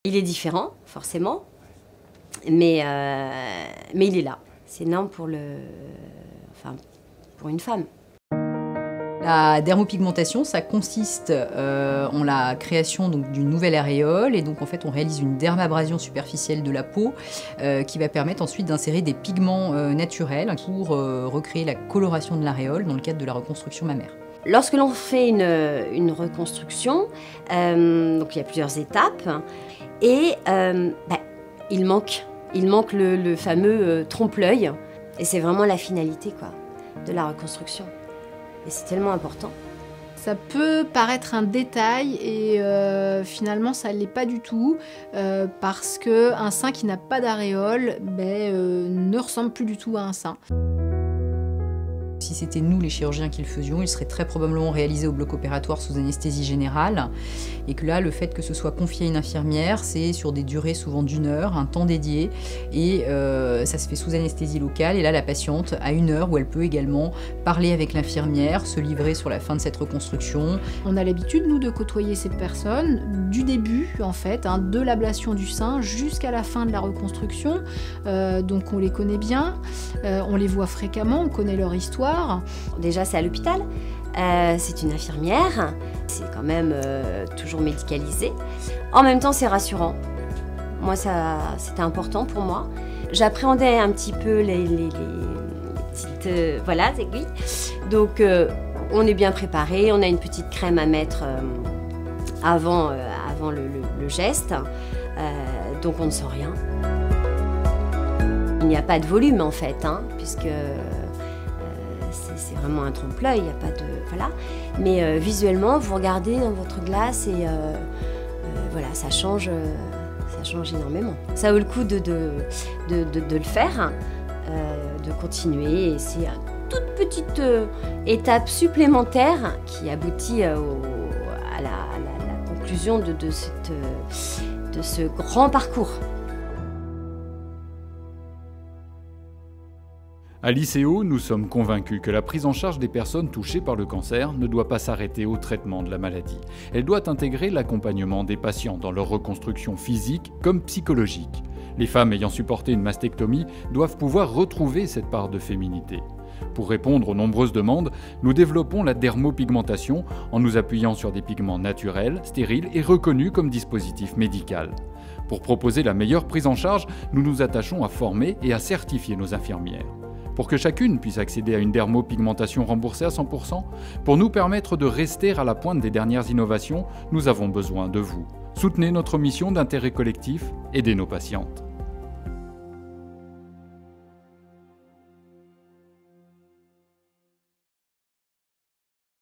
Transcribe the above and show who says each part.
Speaker 1: Il est différent, forcément, mais il est là. C'est énorme pour une femme.
Speaker 2: La dermopigmentation, ça consiste en la création d'une nouvelle aréole, et donc en fait on réalise une dermabrasion superficielle de la peau qui va permettre ensuite d'insérer des pigments naturels pour recréer la coloration de l'aréole dans le cadre de la reconstruction mammaire.
Speaker 1: Lorsque l'on fait une reconstruction, donc il y a plusieurs étapes, et il manque le fameux trompe-l'œil, et c'est vraiment la finalité quoi, de la reconstruction. Et c'est tellement important.
Speaker 3: Ça peut paraître un détail et finalement ça ne l'est pas du tout parce qu'un sein qui n'a pas d'aréole ne ressemble plus du tout à un sein.
Speaker 2: Si c'était nous les chirurgiens qui le faisions, il serait très probablement réalisé au bloc opératoire sous anesthésie générale. Et que là, le fait que ce soit confié à une infirmière, c'est sur des durées souvent d'1 heure, un temps dédié. Et ça se fait sous anesthésie locale. Et là, la patiente a 1 heure où elle peut également parler avec l'infirmière, se livrer sur la fin de cette reconstruction.
Speaker 3: On a l'habitude, nous, de côtoyer ces personnes du début, en fait, de l'ablation du sein jusqu'à la fin de la reconstruction. Donc on les connaît bien, on les voit fréquemment, on connaît leur histoire.
Speaker 1: Déjà, c'est à l'hôpital, c'est une infirmière, c'est quand même toujours médicalisé. En même temps, c'est rassurant. Moi, c'était important pour moi. J'appréhendais un petit peu les petites aiguilles. Donc, on est bien préparé, on a une petite crème à mettre avant le geste, donc on ne sent rien. Il n'y a pas de volume en fait, puisque c'est vraiment un trompe-l'œil, il n'y a pas de... Voilà. Mais visuellement, vous regardez dans votre glace et ça change énormément. Ça vaut le coup de le faire, de continuer. Et c'est une toute petite étape supplémentaire qui aboutit à la conclusion de ce grand parcours.
Speaker 4: À l'ICO, nous sommes convaincus que la prise en charge des personnes touchées par le cancer ne doit pas s'arrêter au traitement de la maladie. Elle doit intégrer l'accompagnement des patients dans leur reconstruction physique comme psychologique. Les femmes ayant supporté une mastectomie doivent pouvoir retrouver cette part de féminité. Pour répondre aux nombreuses demandes, nous développons la dermopigmentation en nous appuyant sur des pigments naturels, stériles et reconnus comme dispositif médical. Pour proposer la meilleure prise en charge, nous nous attachons à former et à certifier nos infirmières. Pour que chacune puisse accéder à une dermopigmentation remboursée à 100%, pour nous permettre de rester à la pointe des dernières innovations, nous avons besoin de vous. Soutenez notre mission d'intérêt collectif, aidez nos patientes.